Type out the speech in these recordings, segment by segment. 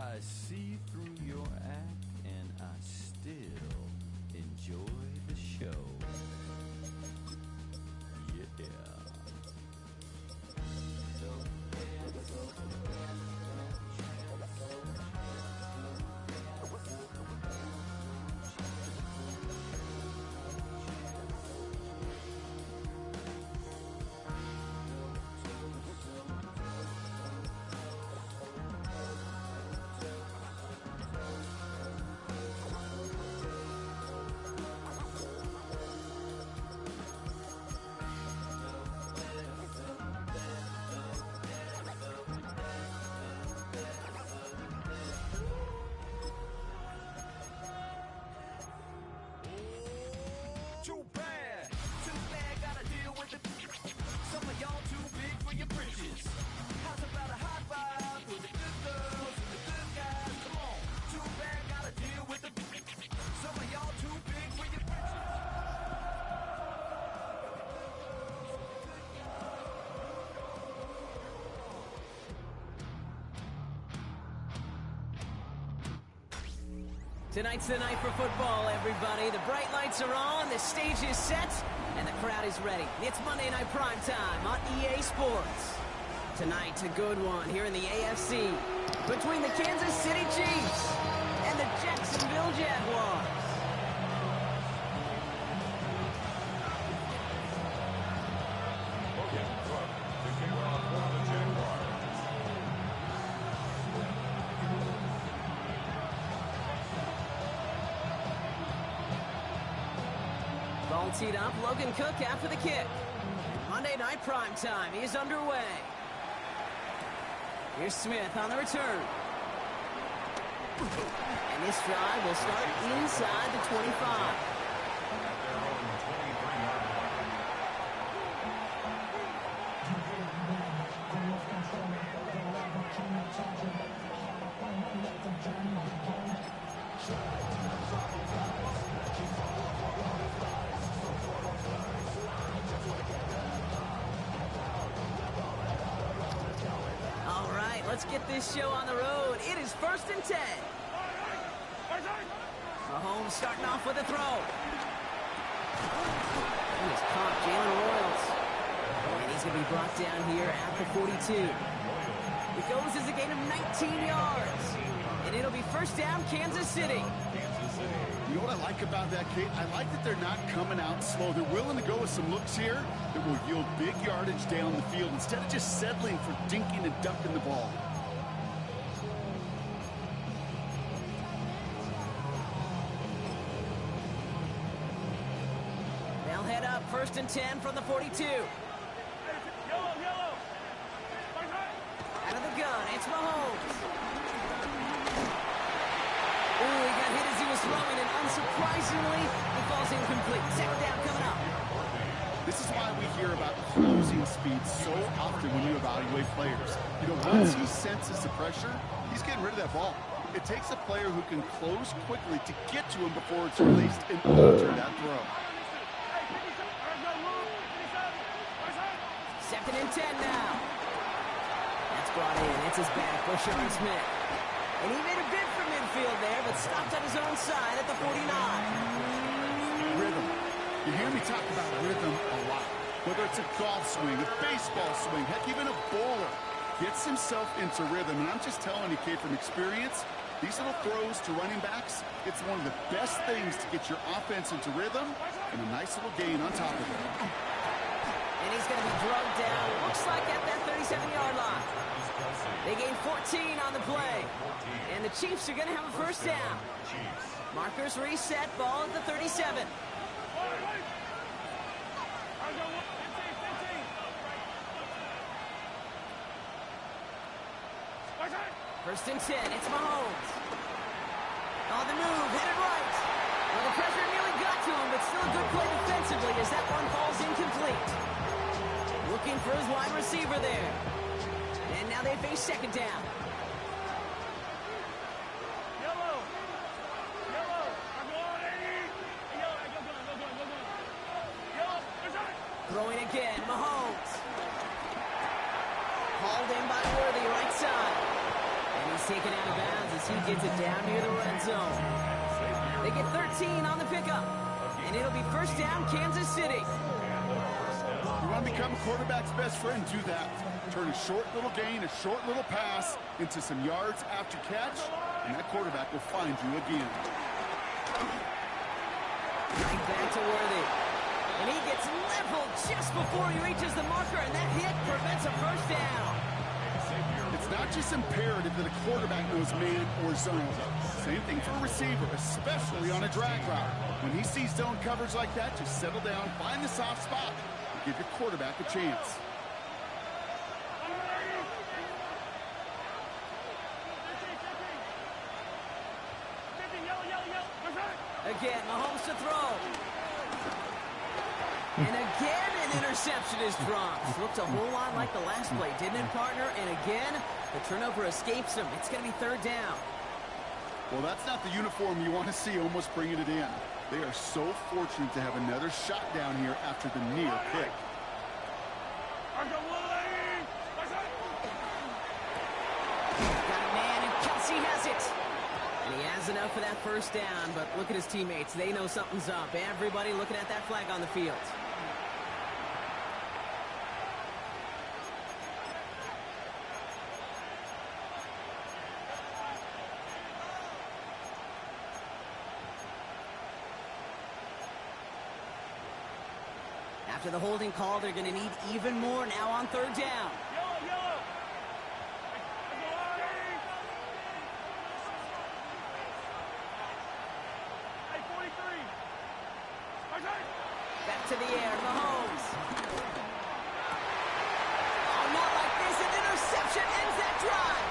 I see through your act, and I still enjoy the show. Yeah. Too bad, gotta deal with it. Some of y'all too big for your britches. How's about a high five for the good girls and the good guys? Come on, too bad, gotta deal with it. Some of y'all too big for your britches. Tonight's the night for football, everybody. The bright lights are on, the stage is set, and the crowd is ready. It's Monday Night Primetime on EA Sports. Tonight's a good one here in the AFC between the Kansas City Chiefs and the Jacksonville Jaguars. Ball teed up, Logan Cook after the kick. Monday Night Primetime is underway. Here's Smith on the return. And this drive will start inside the 25. Let's get this show on the road. It is 1st and 10. Mahomes starting off with a throw. He has caught Jalen Royals. And he's going to be brought down here at the 42. It goes as a gain of 19 yards. And it'll be first down, Kansas City. You know what I like about that, Kate? I like that they're not coming out slow. They're willing to go with some looks here that will yield big yardage down the field instead of just settling for dinking and ducking the ball. They'll head up 1st and 10 from the 42. Out of the gun, it's Mahomes. Ooh, he got hit as he was throwing, and unsurprisingly, he falls incomplete. Second down coming up. This is why we hear about closing speed so often when you evaluate players. You know, once he senses the pressure, he's getting rid of that ball. It takes a player who can close quickly to get to him before it's released and alter that throw. 2nd and 10 now. That's brought in. It's his back for Sean Smith. And he made a bid for midfield there, but stopped on his own side at the 49. Rhythm. You hear me talk about rhythm a lot. Whether it's a golf swing, a baseball swing, heck, even a bowler gets himself into rhythm. And I'm just telling you, Kate, from experience, these little throws to running backs, it's one of the best things to get your offense into rhythm and a nice little gain on top of it. And he's going to be drugged down, looks like at that 37-yard line. They gain 14 on the play. And the Chiefs are going to have a first down. Markers reset, ball at the 37. First and 10, it's Mahomes. On the move, headed right. Well, the pressure nearly got to him, but still a good play defensively as that one falls incomplete. Looking for his wide receiver there. And now they face second down. Throwing again, Mahomes. Hauled in by Worthy, right side. And he's taken out of bounds as he gets it down near the red zone. They get 13 on the pickup, and it'll be first down, Kansas City. You want to become a quarterback's best friend, do that. Turn a short little gain, a short little pass into some yards after catch, and that quarterback will find you again. Right back to Worthy. And he gets leveled just before he reaches the marker, and that hit prevents a first down. It's not just imperative that a quarterback knows man or zone. Same thing for a receiver, especially on a drag route. When he sees zone coverage like that, just settle down, find the soft spot, and give your quarterback a chance. Again, Mahomes to throw. And again, an interception is dropped. Looked a whole lot like the last play, didn't it, partner? And again, the turnover escapes him. It's going to be third down. Well, that's not the uniform you want to see almost bringing it in. They are so fortunate to have another shot down here after the near pick. Got a man, and Kelsey has it. And he has enough for that first down, but look at his teammates. They know something's up. Everybody looking at that flag on the field. After the holding call, they're going to need even more now on third down. Back to the air, Mahomes. Oh, not like this. An interception ends that drive.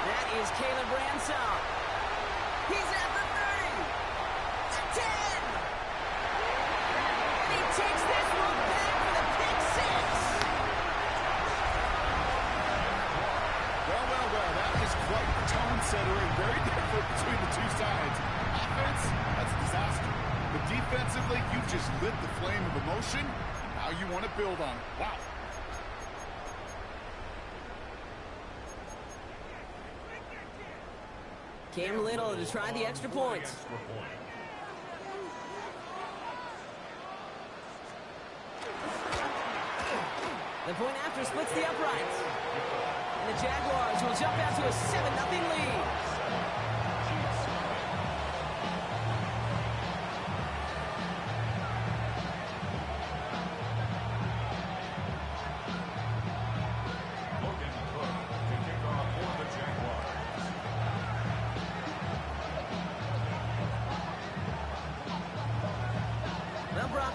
That is Caleb Ransom. He's at the 30. The 10. And he takes this one back for the pick six. Well, that is quite the tone setter and very different between the two sides. Offense, that's a disaster. But defensively, you've just lit the flame of emotion. Now you want to build on it. Wow. Cam Little to try the extra point. The point after splits the uprights. And the Jaguars will jump out to a 7-0 lead.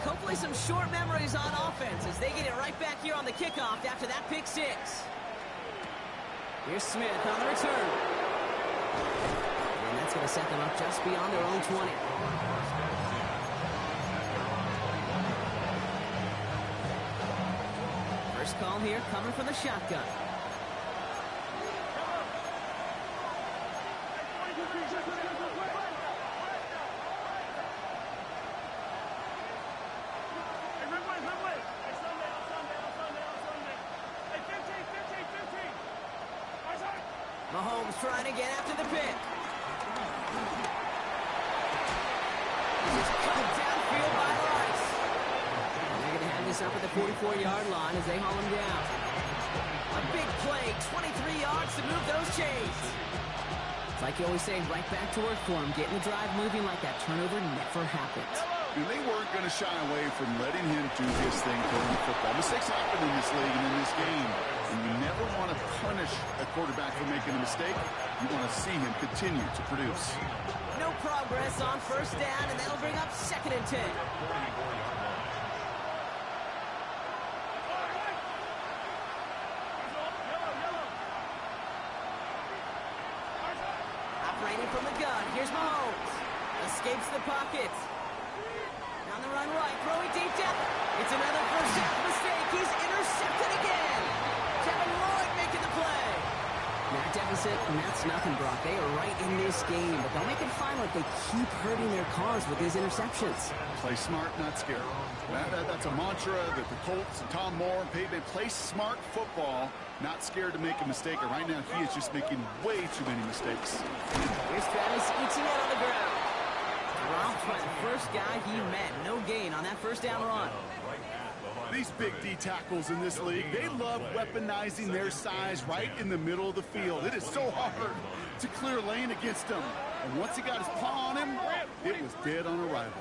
Hopefully some short memories on offense as they get it right back here on the kickoff after that pick six. Here's Smith on the return. And that's going to set them up just beyond their own 20. First call here coming from the shotgun. Mahomes trying to get after the pick. He's cut downfield by Rice. And they're going to have this up at the 44-yard line as they haul him down. A big play, 23 yards to move those chains. It's like you always say, right back to work for him. Getting the drive moving like that turnover never happened. And they weren't going to shy away from letting him do his thing playing football. Mistakes happen in this league and in this game. And you never want to punish a quarterback for making a mistake. You want to see him continue to produce. No progress on first down, and that'll bring up 2nd and 10. Operating from the gun, here's Mahomes. Escapes the pocket. On the run right, throwing deep down. It's another first down mistake. He's intercepted again. Kevin Lloyd making the play. That deficit, and that's nothing, Brock. They are right in this this game, but they'll make it fine like they keep hurting their cause with these interceptions. Play smart, not scared. That's a mantra that the Colts and Tom Moore and Peyton play smart football, not scared to make a mistake. And right now, he is just making way too many mistakes. Here's Travis Etienne on the ground. Dropped by the first guy he met. No gain on that first down run. These big D tackles in this league, they love weaponizing their size right in the middle of the field. It is so hard to clear lane against them. And once he got his paw on him, it was dead on arrival.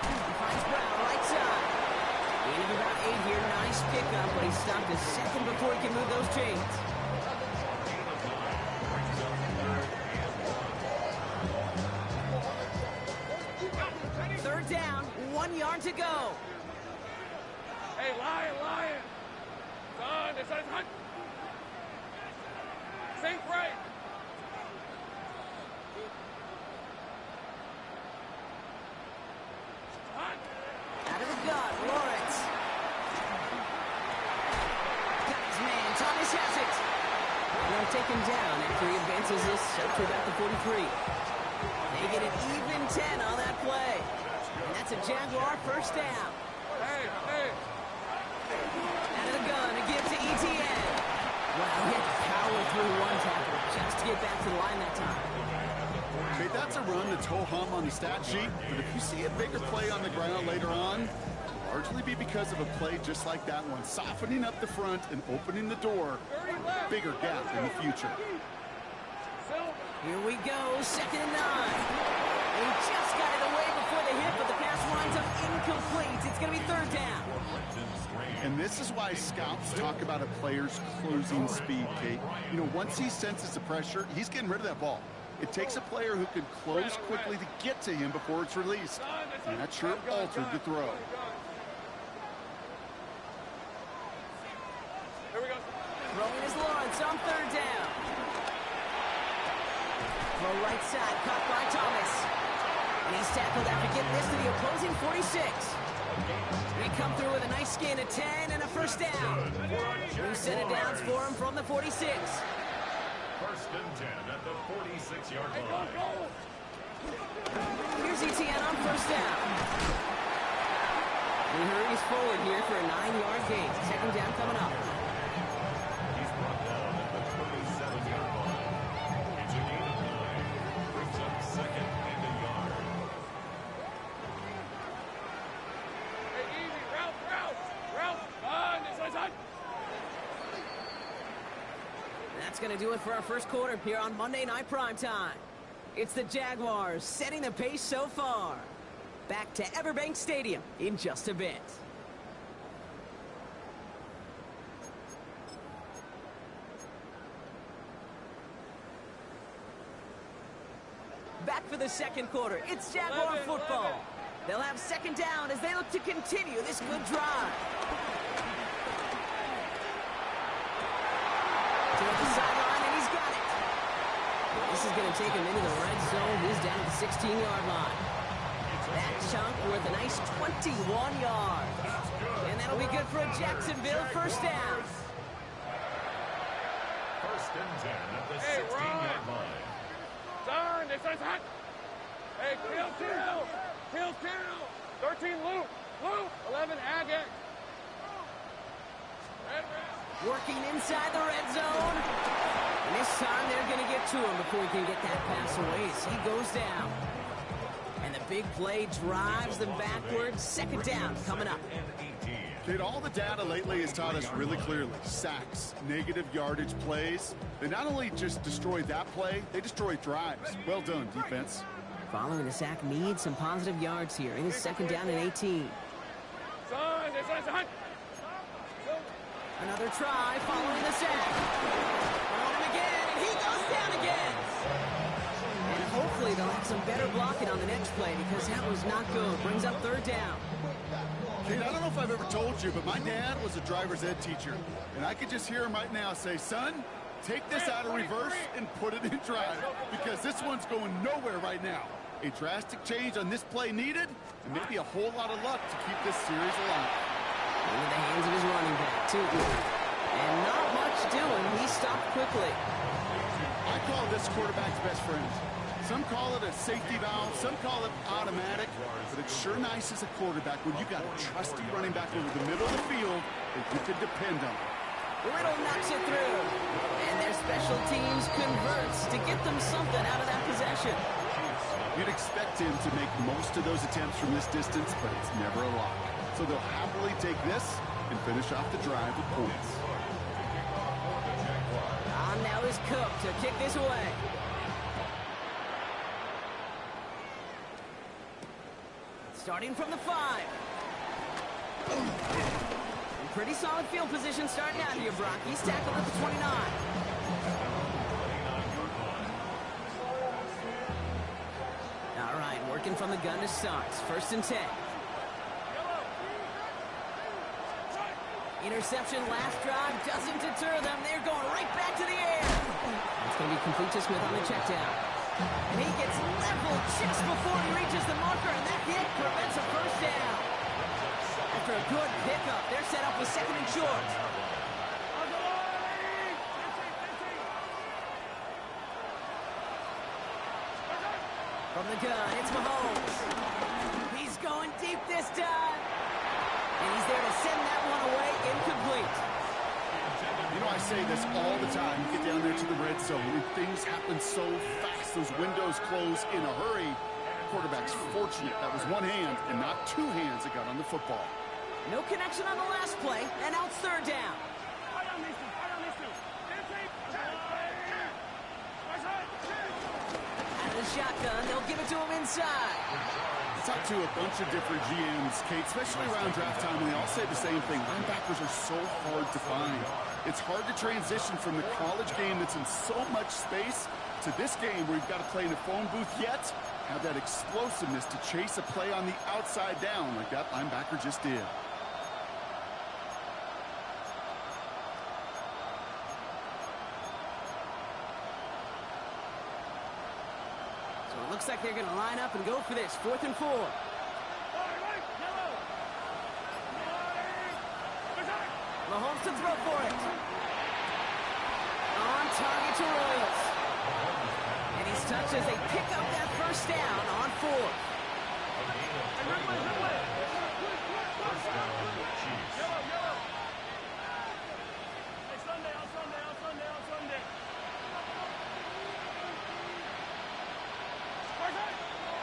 He finds Brown right side. Gain of about 8 here. Nice pickup, but he stopped a second before he can move those chains. Third down, 1 yard to go. Hey, Lion! Son, it's hot. Think right. Hot. Out of the gun, Lawrence. Got his man, Thomas has it. And they'll take him down after he advances this up to about the 43. They get an even 10 on that play. And that's a Jaguar first down. Hey. Out of the gun, to give to Etienne. Wow, he had to power through one tackle just to get back to the line that time. Okay, that's a run that's ho-hum on the stat sheet, but if you see a bigger play on the ground later on, it'll largely be because of a play just like that one, softening up the front and opening the door, bigger gap in the future. Here we go, 2nd and 9. He just got it away before the hit, but the pass winds up incomplete. It's going to be 3rd down. And this is why scouts talk about a player's closing speed, Kate. You know, once he senses the pressure, he's getting rid of that ball. It takes a player who can close quickly to get to him before it's released. And that sure altered the throw. Here we go. Throwing his Lawrence on 3rd down. Throw right side, caught by Thomas. And he's tackled after getting this to the opposing 46. They come through with a nice gain of 10 and a first down. 2 set of downs for him from the 46. 1st and 10 at the 46-yard line. Here's Etienne on 1st down. He hurries forward here for a 9-yard gain. 2nd down coming up. He's brought down at the 27-yard line. It's a gain of 9. Brings up 2nd and a yard. Hey, easy. Route. It's hot. That's going to do it for our first quarter here on Monday Night Primetime. It's the Jaguars setting the pace so far. Back to Everbank Stadium in just a bit. Back for the 2nd quarter. It's Jaguar football. They'll have 2nd down as they look to continue this good drive. To the sideline, and he's got it. This is going to take him into the red zone. He's down at the 16-yard line. That chunk worth a nice 21 yards. And that'll be good for a Jacksonville first down. 1st and 10 at the 16-yard line. Son, it's hot. Hey, kill. 13, Luke. 11, Agate. Red. Working inside the red zone. And this time they're going to get to him before he can get that pass away as he goes down. And the big play drives them backwards. 2nd down coming up. Kate, all the data lately has taught us really clearly. Sacks, negative yardage plays. They not only just destroy that play, they destroy drives. Well done, defense. Following the sack needs some positive yards here. It is 2nd down and 18. Son, it's hot. Another try following the sack. On him again, and he goes down again. And hopefully they'll have some better blocking on the next play because that was not good. Brings up 3rd down. Kate, I don't know if I've ever told you, but my dad was a driver's ed teacher. And I could just hear him right now say, son, take this out of reverse and put it in drive because this one's going nowhere right now. A drastic change on this play needed, and maybe a whole lot of luck to keep this series alive. Into the hands of his running back, too. And not much doing. He stopped quickly. I call this quarterback's best friend. Some call it a safety valve, some call it automatic, but it's sure nice as a quarterback when you got a trusty running back over the middle of the field that you can depend on. Little knocks it through. And their special teams converts to get them something out of that possession. You'd expect him to make most of those attempts from this distance, but it's never a lock. So they'll happily take this and finish off the drive with points. On now is Cook to kick this away. Starting from the 5. Pretty solid field position starting out here, Brock. He's tackled at the 29. All right, working from the gun to start. 1st and 10. Interception last drive doesn't deter them. They're going right back to the air. It's going to be complete to Smith on the check down. And he gets leveled just before he reaches the marker, and that hit prevents a first down. After a good pickup, they're set up with 2nd and short. From the gun, it's Mahomes. He's going deep this time. And he's there to send that one away incomplete. You know, I say this all the time. You get down there to the red zone, and things happen so fast. Those windows close in a hurry. Quarterback's fortunate that was one hand and not two hands that got on the football. No connection on the last play, and now it's 3rd down. Out of the shotgun, they'll give it to him inside. I talked to a bunch of different GMs, Kate, especially around draft time, and they all say the same thing. Linebackers are so hard to find. It's hard to transition from the college game that's in so much space to this game where you've got to play in a phone booth, yet have that explosiveness to chase a play on the outside down like that linebacker just did. So it looks like they're going to line up and go for this. 4th and 4. Mahomes to throw for it. On target to Royals. And he's touched as they pick up that first down on 4th.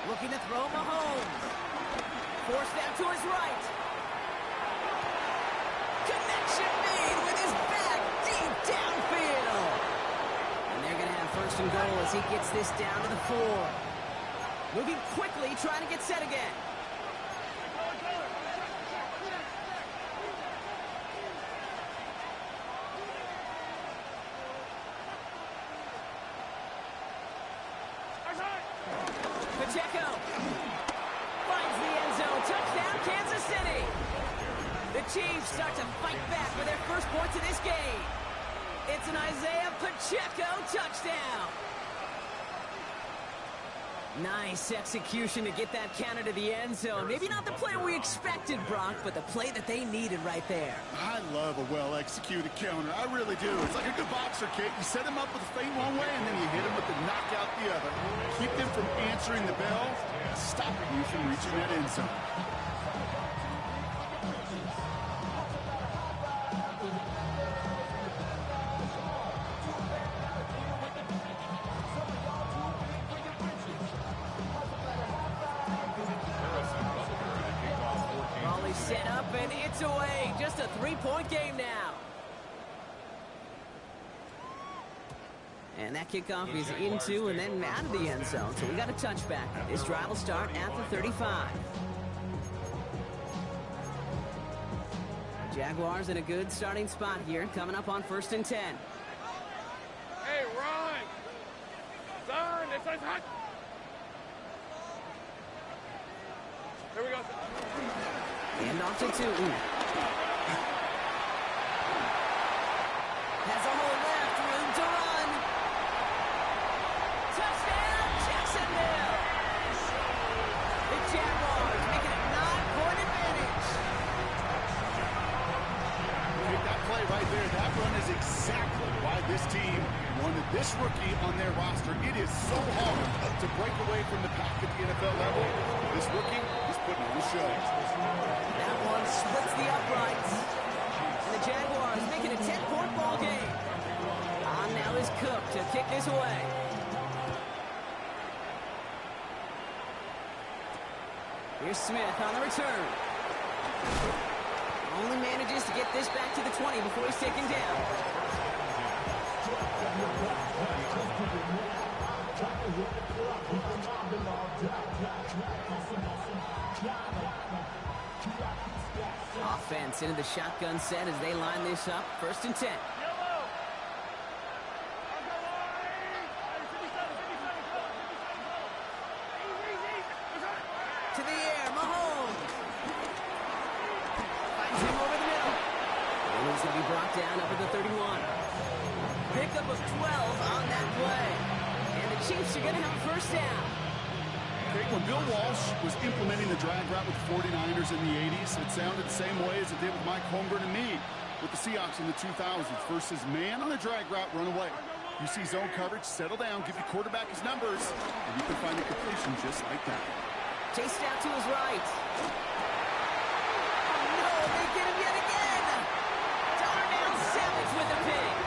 Looking to throw Mahomes. Forced out to his right. Connection made with his back deep downfield. And they're going to have 1st and goal as he gets this down to the 4. Moving quickly, trying to get set again. Pacheco finds the end zone. Touchdown, Kansas City. The Chiefs start to fight back for their first points of this game. It's an Isaiah Pacheco touchdown. Nice execution to get that counter to the end zone. Maybe not the play we expected, Brock, but the play that they needed right there. I love a well-executed counter. I really do. It's like a good boxer, Kate. You set him up with a feint one way, and then you hit him with the knockout the other. Keep them from answering the bell, stopping you from reaching that end zone. Set up and it's away. Just a 3-point game now. And that kickoff is into and then out of the end zone. So we got a touchback. This drive will start at the 35. Jaguars in a good starting spot here. Coming up on 1st and 10. Hey, run! Son, this is hot! Here we go. And off to Tootin. Has a hole left, room to run. Touchdown, Jacksonville. The Jaguars making a 9-point advantage. Take that play right there. That run This rookie on their roster, it is so hard to break away from the pack at the NFL level. This rookie is putting on a show. That one splits the uprights. And the Jaguars making a 10-point ball game. On now is Cook to kick this away. Here's Smith on the return. Only manages to get this back to the 20 before he's taken down. Offense into the shotgun set as they line this up. 1st and 10. To the air, Mahomes. Finds him over the middle. And he's going to be brought down up at the 31. Pickup of 12 on that play. And the Chiefs are going to have a 1st down. Okay, when Bill Walsh was implementing the drag route with the 49ers in the 80s, it sounded the same way as it did with Mike Holmgren and me with the Seahawks in the 2000s versus man on the drag route, run away. You see zone coverage, settle down, give your quarterback his numbers, and you can find a completion just like that. Chased out to his right. Oh, no, they get him yet again. Darnell Savage with a pick.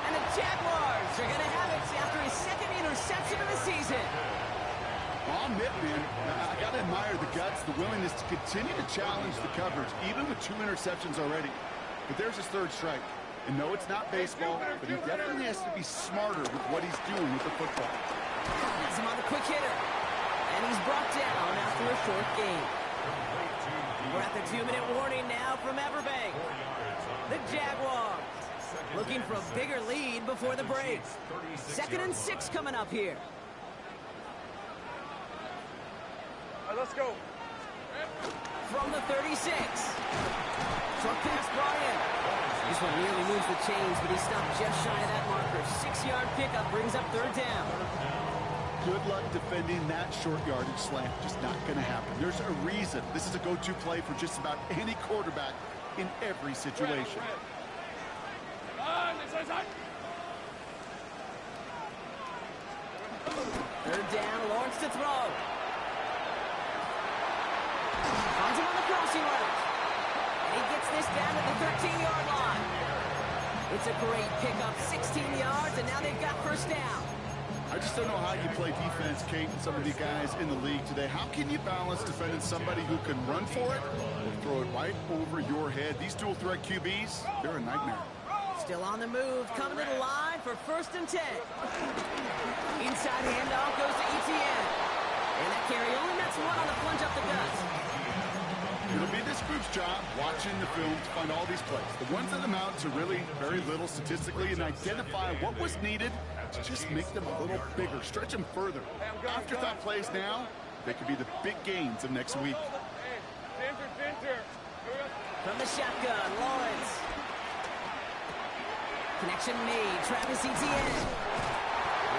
And the Jaguars are going to have it after his 2nd interception of the season. Well, I'll admit, man, I got to admire the guts, the willingness to continue to challenge the coverage, even with 2 interceptions already. But there's his 3rd strike. And no, it's not baseball, but he definitely has to be smarter with what he's doing with the football. Has him on the quick hitter. And he's brought down after a short gain. We're at the 2-minute warning now from Everbank. The Jaguars looking for a bigger lead before the break. 2nd and 6 coming up here. Let's go. From the 36. Short pass brought in. This one nearly moves the chains, but he stopped just shy of that marker. 6-yard pickup brings up 3rd down. Good luck defending that short yardage slant. Just not going to happen. There's a reason this is a go-to play for just about any quarterback in every situation. 3rd down, Lawrence to throw. Finds him on the crossing route. And he gets this down at the 13-yard line. It's a great pickup, 16 yards, and now they've got 1st down. I just don't know how you play defense, Kate, and some of the guys in the league today. How can you balance defending somebody who can run for it or throw it right over your head? These dual-threat QBs, they're a nightmare. Still on the move, coming to the line for 1st and 10. Inside handoff goes to Etienne. And that carry only nets 1 on the plunge up the gut. It'll be this group's job watching the film to find all these plays. The ones that amount to really very little statistically and identify what was needed to just make them a little bigger, stretch them further. Afterthought plays now, they could be the big gains of next week. From the shotgun, Lawrence. Connection made, Travis Etienne.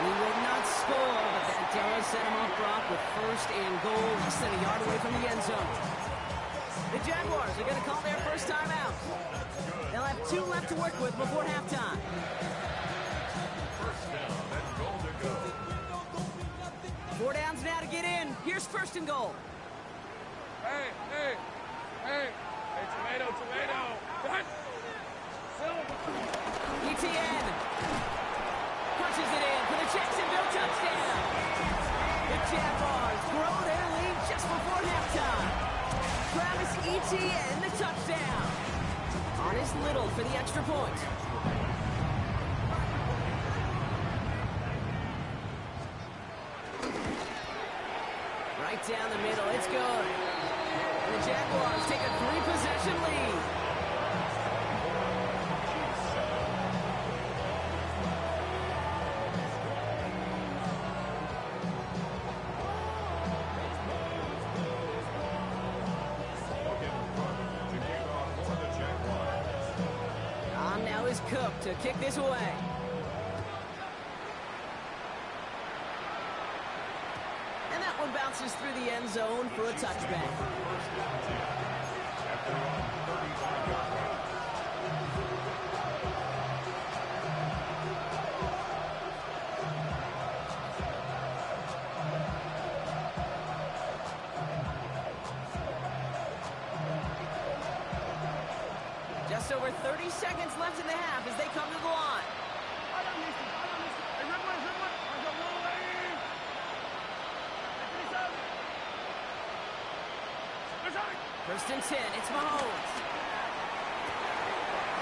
He will not score, but that does set him off Brock with 1st and goal, less than a yard away from the end zone. The Jaguars are going to call their 1st timeout. They'll have 2 left to work with before halftime. 4 downs now to get in. Here's 1st and goal. Hey, tomato. Cut. Etienne punches it in for the Jacksonville touchdown. The Jaguars grow their lead just before halftime. Travis Etienne, the touchdown. On his little for the extra point. Right down the middle, it's good. And the Jaguars take a 3-possession lead. On now is Cook to kick this away. And that one bounces through the end zone for a touchback. 30 seconds left in the half as they come to the line. First and 10, it's Mahomes.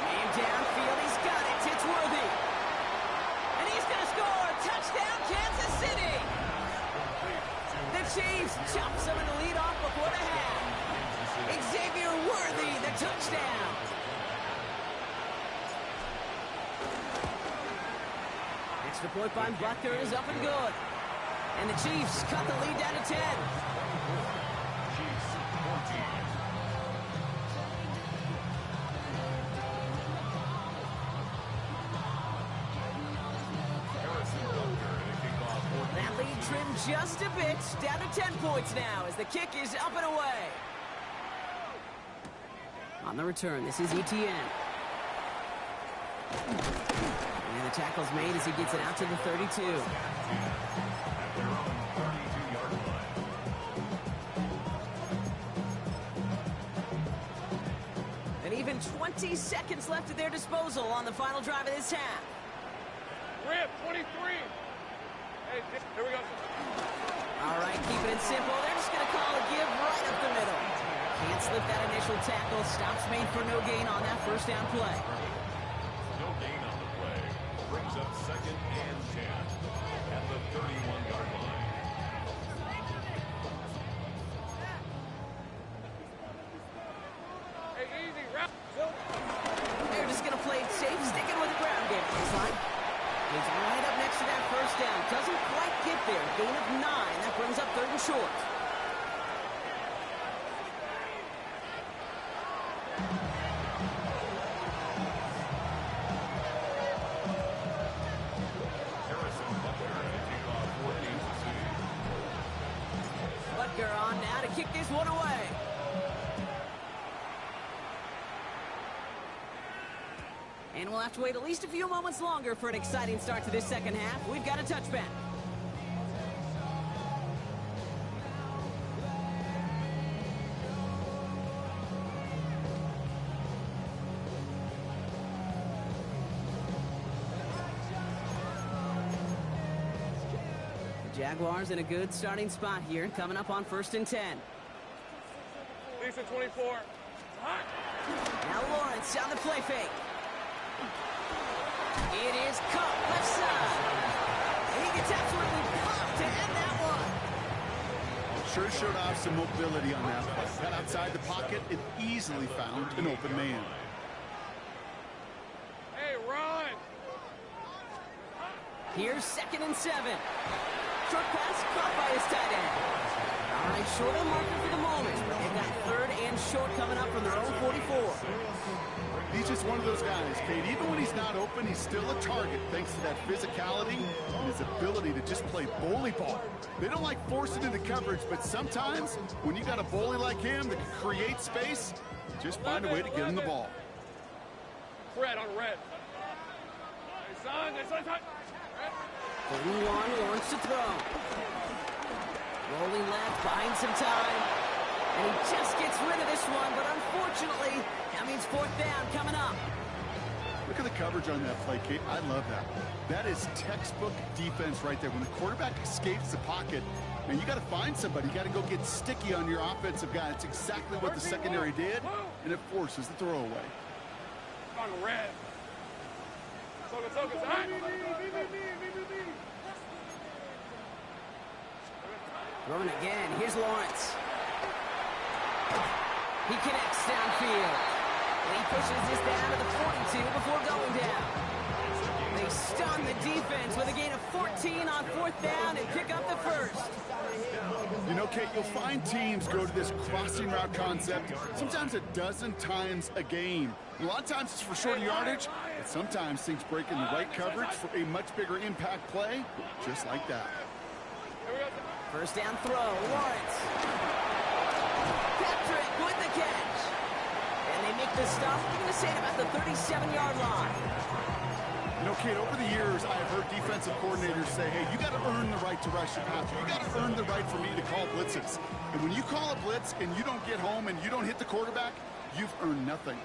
Aim downfield, he's got it, it's Worthy. And he's going to score, touchdown Kansas City. The Chiefs chop some of the lead off before the half. Xavier Worthy, the touchdown. Extra point by Butker is up and good. And the Chiefs cut the lead down to 10. Chiefs 14. That lead trimmed just a bit, down to 10 points now as the kick is up and away. On the return, this is Etienne. And the tackle's made as he gets it out to the 32. At their own 32-yard line. And even 20 seconds left at their disposal on the final drive of this half. Rip, 23. Hey, here we go. All right, keeping it simple. They're just going to call a give right up the middle. Can't slip that initial tackle. Stops made for no gain on that first down play. No gain on the play. Brings up second and 10 at the 31-yard line. Hey, easy, wrap. They're just going to play it safe, sticking with the ground game. Baseline. He's right up next to that first down. Doesn't quite get there. Gain of 9. That brings up third and short. Harrison Butker to kick off 14 to 2. Butker on now to kick this one away. And we'll have to wait at least a few moments longer for an exciting start to this second half. We've got a touchback. The Jaguars in a good starting spot here, coming up on first and 10. Lisa, 24. Hot. Now Lawrence on the play fake. It is Cup left side. And he gets absolutely popped to end that one. Sure showed off some mobility on that play. Got outside the pocket and easily found an open man. Hey, run. Here's second and 7. Short pass caught by his tight end. All right, short on marker for the moment. They've got third and short coming up from their own 44. He's just one of those guys, Kate. Even when he's not open, he's still a target thanks to that physicality and his ability to just play bully ball. They don't like forcing into coverage, but sometimes when you got a bully like him that can create space, just find a way to get him the ball. Fred on red. Hey, son. Hey, son. Red. 31 wants to throw. Rolling left, buying some time. And he just gets rid of this one, but unfortunately, that means fourth down coming up. Look at the coverage on that play, Kate. I love that. That is textbook defense right there. When the quarterback escapes the pocket, and you got to find somebody. You got to go get sticky on your offensive guy. It's exactly what the secondary did, and it forces the throwaway. On red. Soga, son. Throwing again. Here's Lawrence. He connects downfield. And he pushes this down to the 42 before going down. They stun the defense with a gain of 14 on fourth down and pick up the first. You know, Kate, you'll find teams go to this crossing route concept sometimes a dozen times a game. A lot of times it's for shorter yardage, but sometimes things break in the right coverage for a much bigger impact play, just like that. First down throw, Lawrence. Patrick with the catch. And they make the stop. They're going to say it about the 37-yard line. You know, Kate, over the years, I've heard defensive coordinators say, hey, you got to earn the right to rush your passer. You got to earn the right for me to call blitzes. And when you call a blitz and you don't get home and you don't hit the quarterback, you've earned nothing.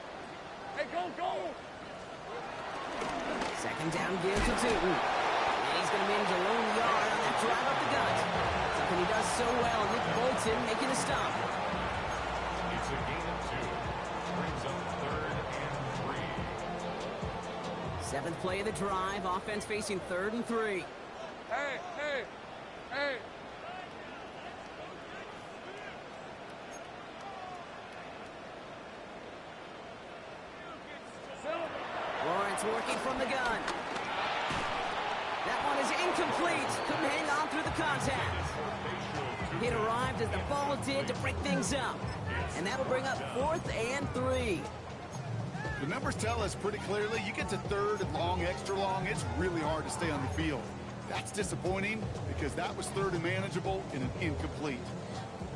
Hey, go, go! Second down give to Tootin. And he's going to manage a lone yard on that drive up the gut. Something he does so well. Nick Bolton making a stop. It's a gain of 2. Brings up 3rd and 3. Seventh play of the drive. Offense facing 3rd and 3. Hey, hey, hey! Lawrence working from the gun. That one is incomplete. Couldn't hang on through the contact. It arrived as the ball did to break things up. And that'll bring up 4th and 3. The numbers tell us pretty clearly, you get to 3rd and long, extra long, it's really hard to stay on the field. That's disappointing because that was 3rd and manageable and an incomplete.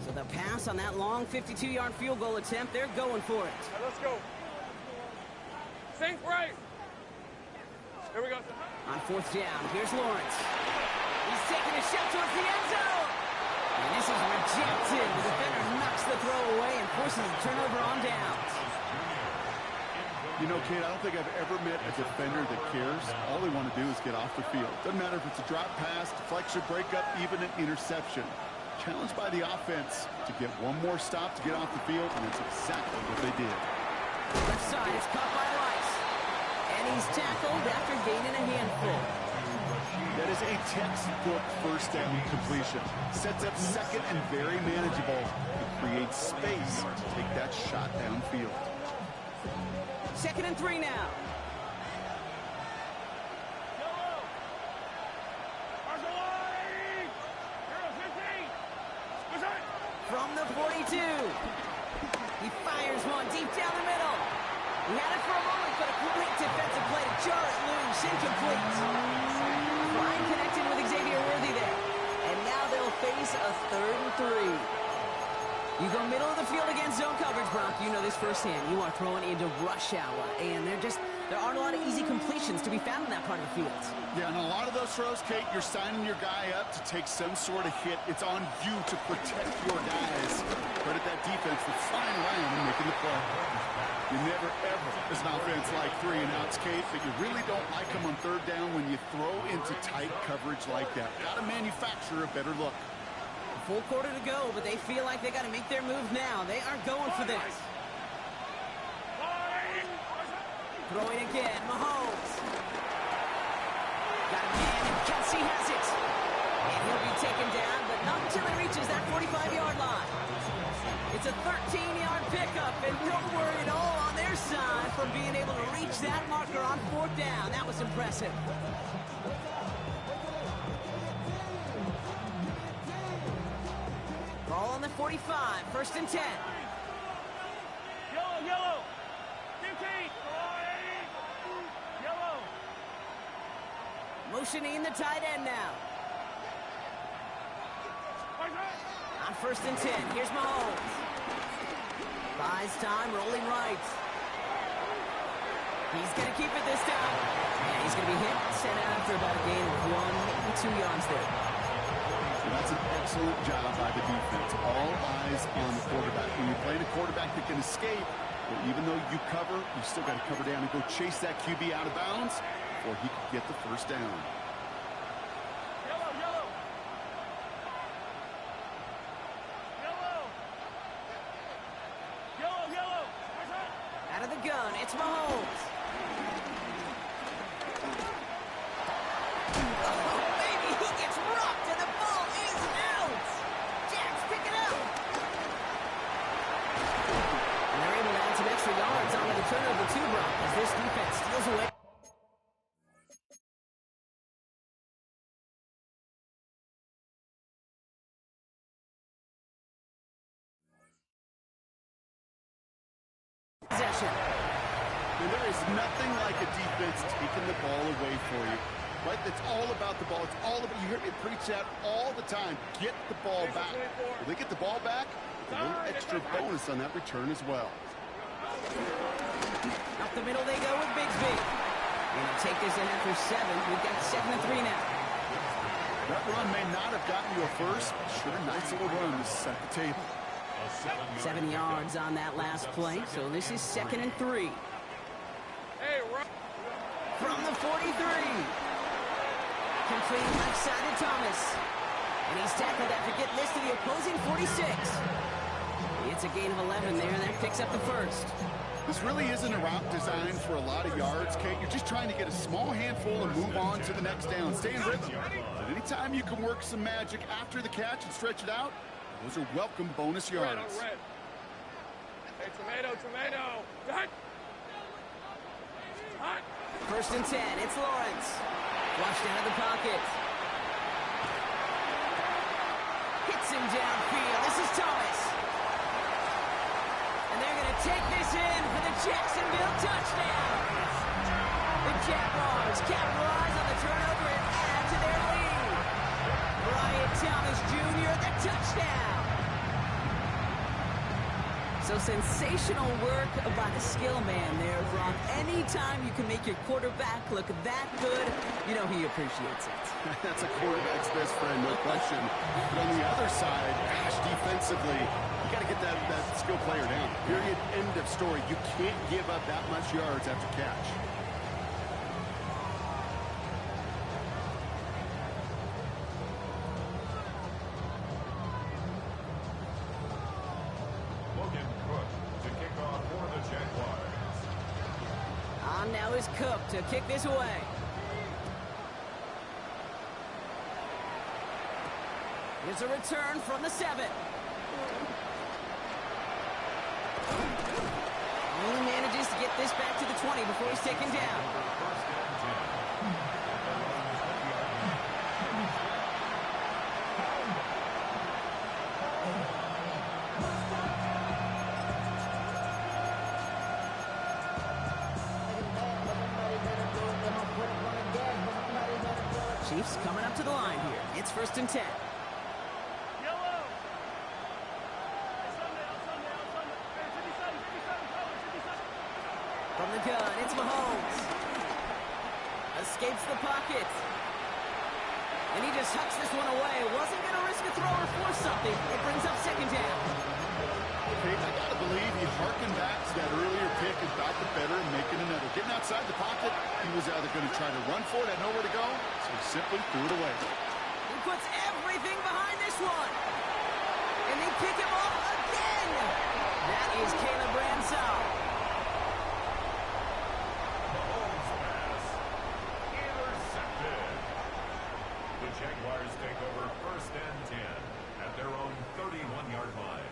So the pass on that long 52-yard field goal attempt, they're going for it. Right, let's go. Sink right. Here we go. On 4th down, here's Lawrence. He's taking a shot towards the end zone. And this is rejected. The defender knocks the throw away and forces a turnover on downs. You know, kid, I don't think I've ever met a defender that cares. All they want to do is get off the field. Doesn't matter if it's a drop pass, deflection, breakup, even an interception. Challenged by the offense to get one more stop to get off the field, and that's exactly what they did. Left side is caught by Rice. And he's tackled after gaining a handful. That is a textbook first down completion. Sets up 2nd and very manageable. It creates space to take that shot downfield. 2nd and 3 now. From the 42. He fires one deep down the middle. He had it for a moment, but a great defensive play to jar it loose. Incomplete. Line connected with Xavier Worthy there. And now they'll face a 3rd and 3. You go middle of the field against zone coverage, Brock. You know this firsthand. You are throwing into rush hour, and there aren't a lot of easy completions to be found in that part of the field. Yeah, and a lot of those throws, Kate, you're signing your guy up to take some sort of hit. It's on you to protect your guys. Credit that defense for flying around and making the play. You never, ever, as an offense, like 3 and outs, Kate, but you really don't like them on 3rd down when you throw into tight coverage like that. Got to manufacture a better look. Full quarter to go, but they feel like they got to make their move now. They are going for this. Throwing again, Mahomes. Got a man, and Kelsey has it. And he'll be taken down, but not until he reaches that 45-yard line. It's a 13-yard pickup, and no worry at all on their side from being able to reach that marker on 4th down. That was impressive. Ball on the 45, 1st and 10. Yellow, yellow. 15. Yellow. Motioning the tight end now. On 1st and 10, here's Mahomes. Buys time, rolling right. He's going to keep it this time. And he's going to be hit, sent out after about a gain of 1, maybe 2 yards there. Well, that's an excellent job by the defense. All eyes on the quarterback. When you're playing a quarterback that can escape, well, even though you cover, you still got to cover down and go chase that QB out of bounds before he could get the 1st down. Yellow, yellow. Yellow. Yellow, yellow. Out of the gun, it's Mahomes. Oh, baby, he gets rocked, and the ball is out. Jags pick it up. And they're able to add some extra yards onto the turnover too, Brock, as this defense steals away. Possession. And there is nothing like a defense taking the ball away for you. Right? It's all about the ball. It's all about, you hear me preach that all the time. Get the ball back. When they get the ball back, a little extra bonus on that return as well. Up the middle they go with Bigsby. And they'll take this in after 7. We've got 7-3 now. That run may not have gotten you a first. Sure, nice little run to set the table. 7 yards on that last play, so this is 2nd and 3. from the 43. Complete left side to Thomas. And he's tackled after getting this to the opposing 46. It's a gain of 11 there, and that picks up the first. This really isn't a route designed for a lot of yards, Kate. You're just trying to get a small handful and move on to the next down. Stay in rhythm. But anytime you can work some magic after the catch and stretch it out, those are welcome bonus yards. Red on red. Hey, tomato, tomato. Hot. Hot. 1st and 10, it's Lawrence. Flushed out of the pocket. Hits him downfield. This is Thomas. And they're going to take this in for the Jacksonville touchdown. The Jaguars capitalize on the turnover and add to their lead. Brian Thomas Jr., the touchdown. So sensational work by the skill man there, Brock. Anytime you can make your quarterback look that good, you know he appreciates it. That's a quarterback's best friend, no question. But on the other side, gosh, defensively, you got to get that skill player down. Period, end of story. You can't give up that much yards after catch. On now is Cook to kick this away. Here's a return from the 7. Only manages to get this back to the 20 before he's taken down. Chiefs coming up to the line here. It's 1st and 10. From the gun, it's Mahomes. Escapes the pocket. And he just hucks this one away. Wasn't going to risk a throw or force something. It brings up 2nd down. I got to believe he harkened back to that earlier pick and got the better and making another. Getting outside the pocket, he was either going to try to run for it, had nowhere to go, so he simply threw it away. He puts everything behind this one. And they pick him off again. That is Caleb Bransall. The Jaguars take over 1st and 10 at their own 31-yard line.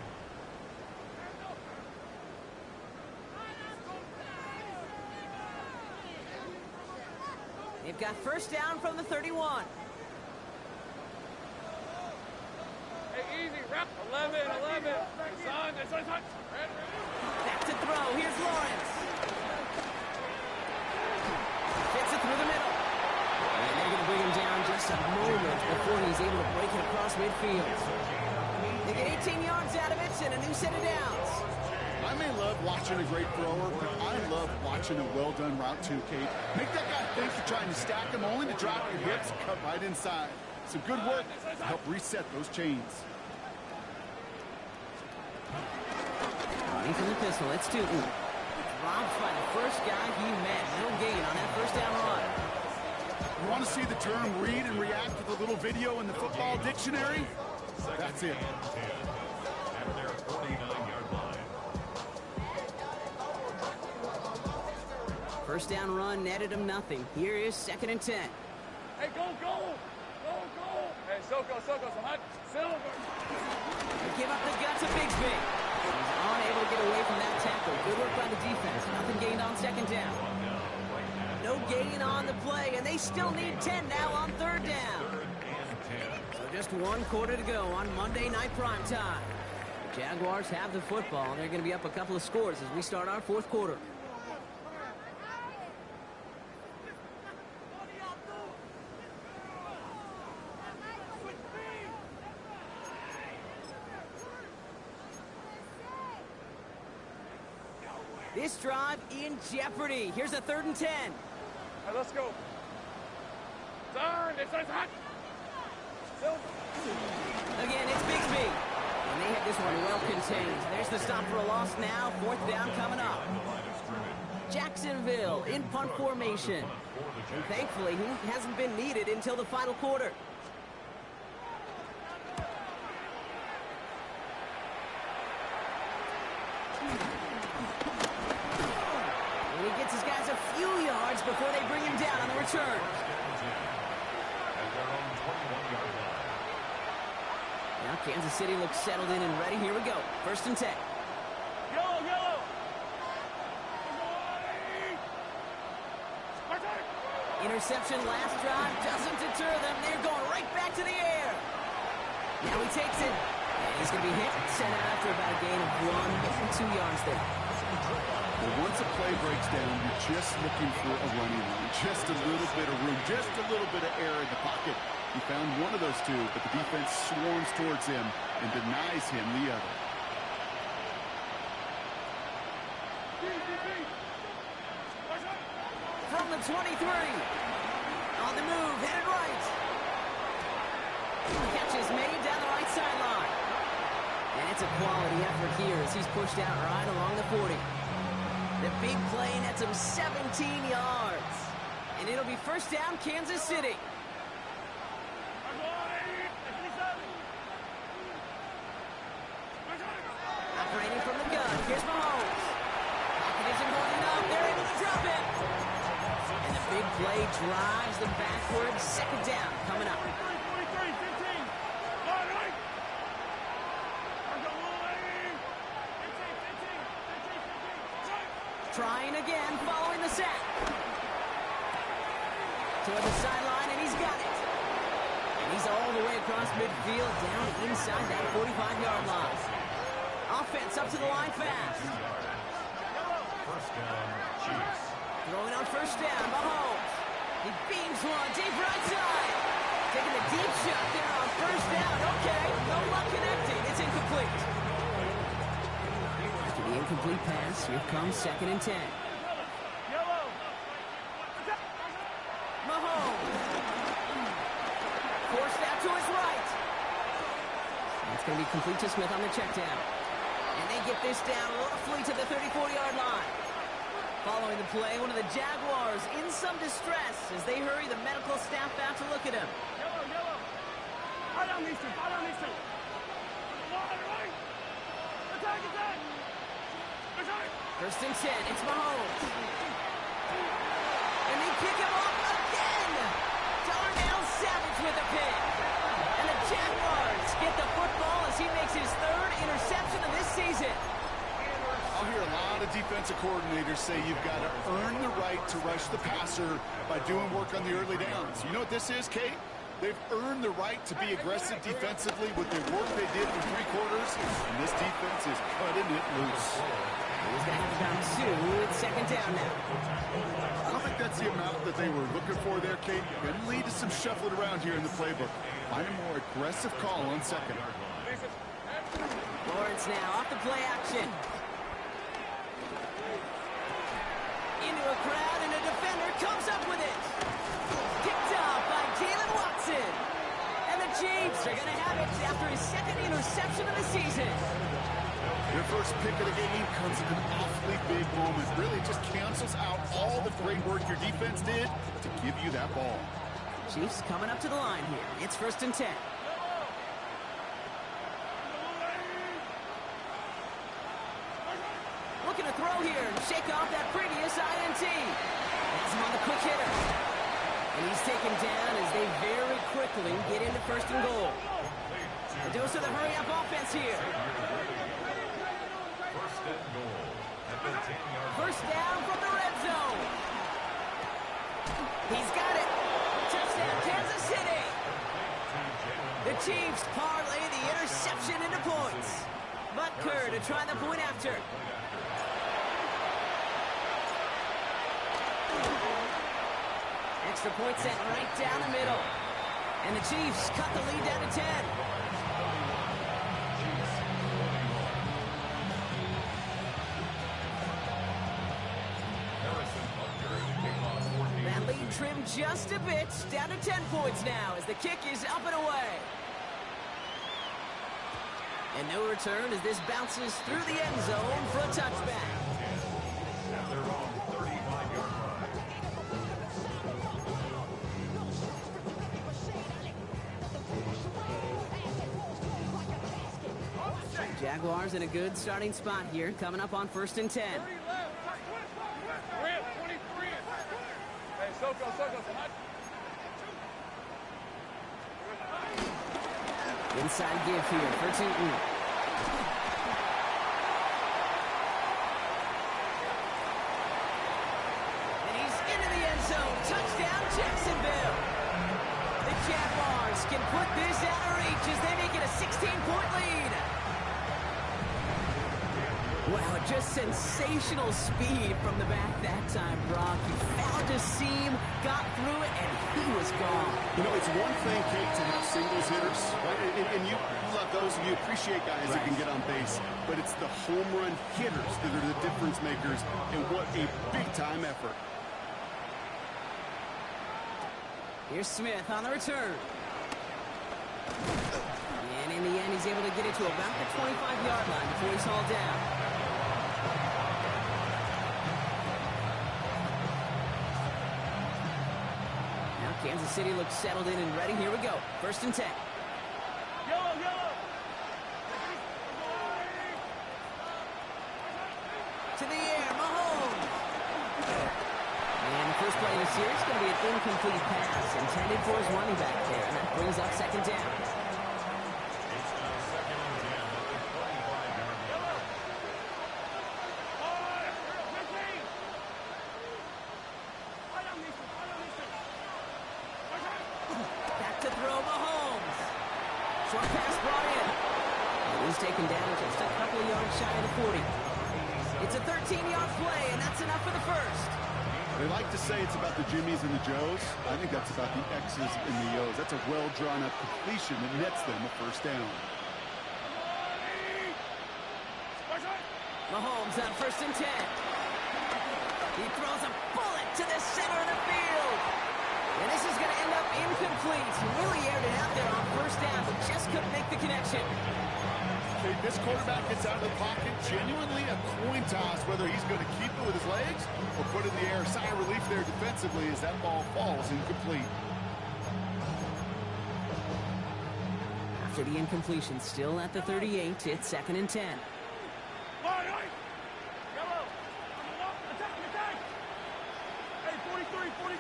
They've got 1st down from the 31. Hey, easy. Wrap. 11. Hey, son. Red. Back to throw. Here's Lawrence. Fits it through the middle. And they're going to bring him down just a moment before he's able to break it across midfield. They get 18 yards out of it and a new set of downs. I may love watching a great thrower, but I love watching a well-done route too, Kate. Make that guy think you're trying to stack him, only to drop your hips, cut right inside. Some good work to help reset those chains. Running from the pistol, it's Tootin. Dropped by the first guy he met. No gain on that 1st down run. You want to see the term read and react with a little video in the football dictionary? That's it. At their 49-yard line. 1st down run netted him nothing. Here is 2nd and 10. Hey, go. Hey, Soko, so hot. Silver. They give up the gut to Bigsby. He's unable to get away from that tackle. Good work by the defense. Nothing gained on 2nd down. No gain on the play, and they still need 10 now on 3rd down. So just 1 quarter to go on Monday Night Primetime. The Jaguars have the football, and they're going to be up a couple of scores as we start our 4th quarter. This drive in jeopardy. Here's a 3rd and 10. Hey, let's go. Son, it's hot. Silver. Again, it's Bigsby. And they have this one well contained. There's the stop for a loss now. 4th down coming up. Jacksonville in punt formation. And thankfully, he hasn't been needed until the final quarter. And he gets his guys a few yards before they bring him down on the return. Now Kansas City looks settled in and ready. Here we go. 1st and 10. Yellow, yellow. Interception last drive doesn't deter them. They're going right back to the air. Now he takes it. And he's going to be hit and sent out after about a gain of 1 2 yards there. Well, once a play breaks down, you're just looking for a running line. Just a little bit of room, just a little bit of air in the pocket. He found one of those two, but the defense swarms towards him and denies him the other. From the 23. On the move, headed right. Catch is made down the right sideline. And it's a quality effort here as he's pushed out right along the 40. The big play nets him 17 yards. And it'll be 1st down, Kansas City. Operating from the gun, here's Mahomes. Pocket isn't going enough, they're able to drop it. And the big play drives them backwards. 2nd down coming up. Trying again, following the sack. Toward the sideline, and he's got it. And he's all the way across midfield, down inside that 45-yard line. Offense up to the line fast. 1st down, Chiefs. Throwing on 1st down, Mahomes. He beams one deep right side. Taking the deep shot there on 1st down. Okay, no luck connecting. It's incomplete. After the incomplete pass, here comes 2nd and 10. Mahomes. Forced out to his right. That's going to be complete to Smith on the check down. And they get this down roughly to the 34-yard line. Following the play, one of the Jaguars in some distress as they hurry the medical staff out to look at him. Yellow, yellow. Right on these two, right on these two. Right. Attack, attack. 1st and 10, it's Mahomes. And they pick him off again. Darnell Savage with a pick. And the Jaguars get the football as he makes his 3rd interception of this season. I'll hear a lot of defensive coordinators say you've got to earn the right to rush the passer by doing work on the early downs. You know what this is, Kate? They've earned the right to be aggressive defensively with the work they did in 3 quarters, and this defense is cutting it loose. He's going to have about 2. It's 2nd down now. I don't think that's the amount that they were looking for there, Kate. Could lead to some shuffling around here in the playbook. Find a more aggressive call on 2nd. Lawrence now off the play action. Into a crowd, and a defender comes up with it. Picked up by Jalen Watson. And the Chiefs are going to have it after his 2nd interception of the season. Their first pick of the game comes at an awfully big moment. Really just cancels out all the great work your defense did to give you that ball. Chiefs coming up to the line here. It's 1st and 10. Looking to throw here and shake off that previous INT. Has him on the quick hitter. And he's taken down as they very quickly get into 1st and goal. A dose of the hurry-up offense here. 1st and goal at the 10-yard line. 1st down from the red zone. He's got it. Touchdown, Kansas City. The Chiefs parlay the interception into points. Butker to try the point after. Extra point set right down the middle. And the Chiefs cut the lead down to 10. That lead trimmed just a bit, down to 10 points now as the kick is up and away. And no return as this bounces through the end zone for a touchback. At their own Jaguars in a good starting spot here, coming up on 1st and 10. Rip, 23. Hey, Soko. Inside give here for Tootin. And he's into the end zone. Touchdown, Jacksonville. The Jaguars can put this out of reach as they make it a 16-point lead. Wow, just sensational speed from the back that time, Brock. He found a seam, got through it, and he was gone. You know, it's one thing, Kate, to have singles hitters, right? And you love those, and you appreciate guys that can get on base. But it's the home run hitters that are the difference makers, and what a big-time effort. Here's Smith on the return. And in the end, he's able to get it to about the 25-yard line before he's hauled down. Now Kansas City looks settled in and ready. Here we go. 1st and 10. Yellow. To the air, Mahomes. And the first play of the series is going to be an incomplete pass intended for his running back there. And that brings up 2nd down. It's now 2nd and 10 at the 25-yard line. Back to throw, Mahomes. Short pass brought in. And he's taken down just a couple of yards shy of the 40. It's a 13-yard play, and that's enough for the first. They like to say it's about the Jimmies and the Joes. I think that's about the X's and the O's. That's a well-drawn-up completion that nets them a 1st down. Mahomes on 1st and 10. He throws a bullet to the center of the field. And this is going to end up incomplete. He really aired it out there on 1st down, but just couldn't make the connection. Okay, this quarterback gets out of the pocket, genuinely a coin toss, whether he's going to keep it with his legs or put it in the air. Sigh of relief there defensively as that ball falls incomplete. After the incompletion, still at the 38, it's 2nd and 10. Yellow. Attack. Hey, 43, 15.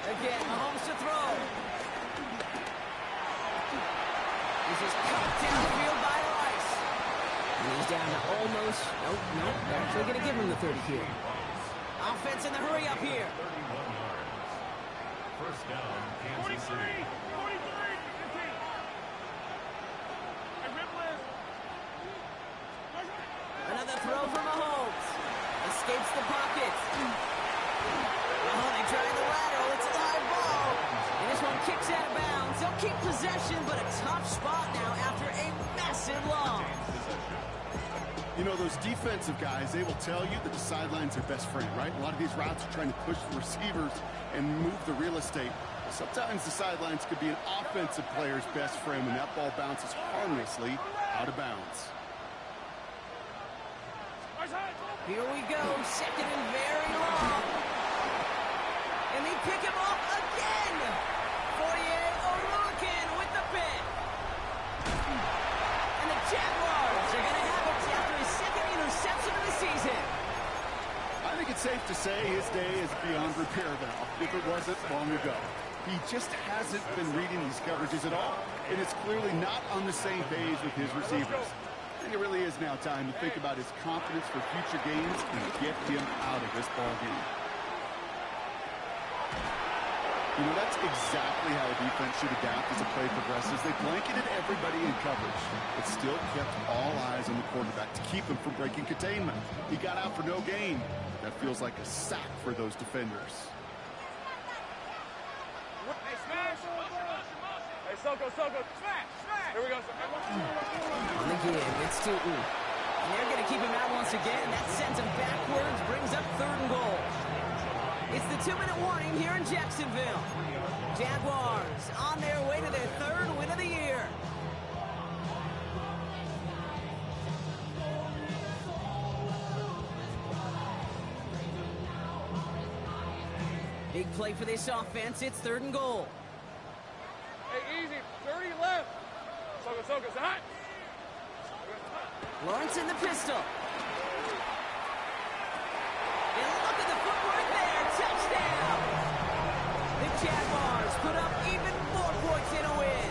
Again, Mahomes to throw. This is cut downfield by Rice. And he's down to almost, nope, they're actually going to give him the 30 here. Offense in the hurry up here. 31 yards. 1st down, Kansas City. 43, 15. Hey, Ripley. Another throw for Mahomes. Escapes the pocket. Oh, they try the lateral. It's a live ball. And this one kicks out of bounds. They'll keep possession, but a tough spot now after a massive loss. You know, those defensive guys, they will tell you that the sideline's their best friend, right? A lot of these routes are trying to push the receivers and move the real estate. Sometimes the sidelines could be an offensive player's best friend when that ball bounces harmlessly out of bounds. Here we go, 2nd and very long. And they pick him off again. 48 O'Rourke with the pick. And the Jaguars are going to have it after his 2nd interception of the season. I think it's safe to say his day is beyond repair now, if it wasn't long ago. He just hasn't been reading these coverages at all, and it's clearly not on the same page with his receivers. I think it really is now time to think about his confidence for future games and get him out of this ball game. You know, that's exactly how a defense should adapt as a play progresses. They blanketed everybody in coverage, but still kept all eyes on the quarterback to keep him from breaking containment. He got out for no gain. That feels like a sack for those defenders. Hey, smash. Hey, Soko. Smash. Here we go. On the give, it's Tootin. And they're going to keep him out once again. That sends him backwards, brings up 3rd and goal. It's the 2-minute warning here in Jacksonville. Jaguars on their way to their 3rd win of the year. Big play for this offense. It's 3rd and goal. Hey, easy. 30 left. Lawrence in the pistol. And look at the footwork there. Touchdown. The Jaguars put up even more points in a win.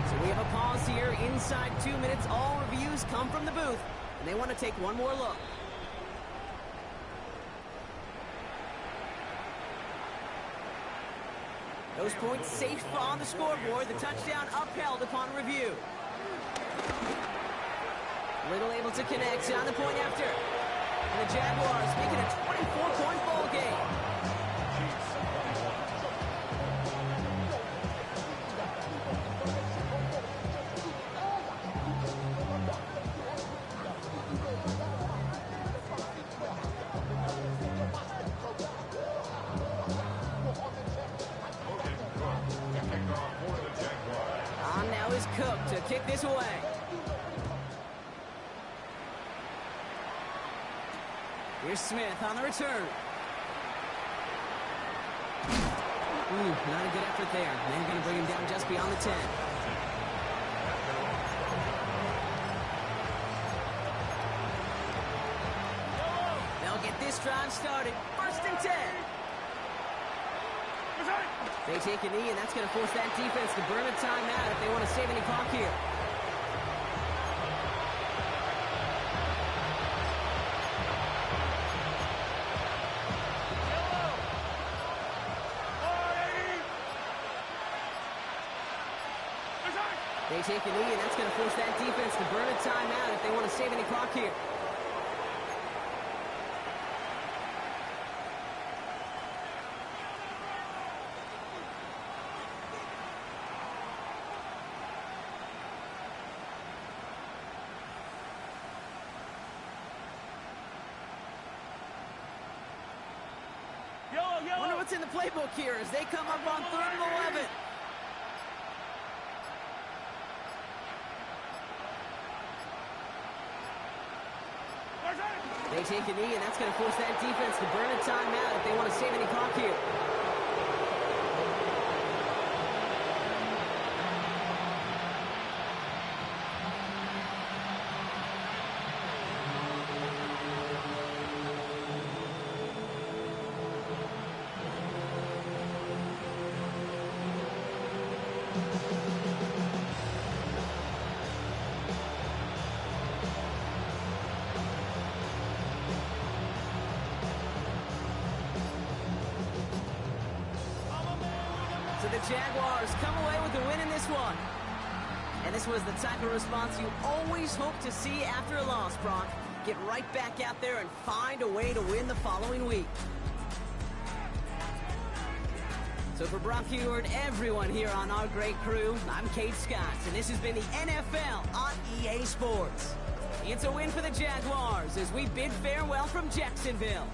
So we have a pause here. Inside 2 minutes, all reviews come from the booth. And they want to take one more look. Those points safe on the scoreboard. The touchdown upheld upon review. Little able to connect on the point after. And the Jaguars making a 24-point ball game. On now is Cook to kick this away. Here's Smith on the return. Not a good effort there. They're going to bring him down just beyond the 10. They'll get this drive started. 1st and 10. They take a knee, and that's going to force that defense to burn a timeout if they want to save any clock here. They take a knee, and that's going to force that defense to burn a timeout if they want to save any clock here. Wonder what's in the playbook here as they come up on 3rd and 11. They take a knee, and that's going to force that defense to burn a timeout if they want to save any clock here. So the Jaguars come away with the win in this one. And this was the type of response you always hope to see after a loss, Brock. Get right back out there and find a way to win the following week. So for Brock Heward, everyone here on our great crew, I'm Kate Scott, and this has been the NFL on EA Sports. It's a win for the Jaguars as we bid farewell from Jacksonville.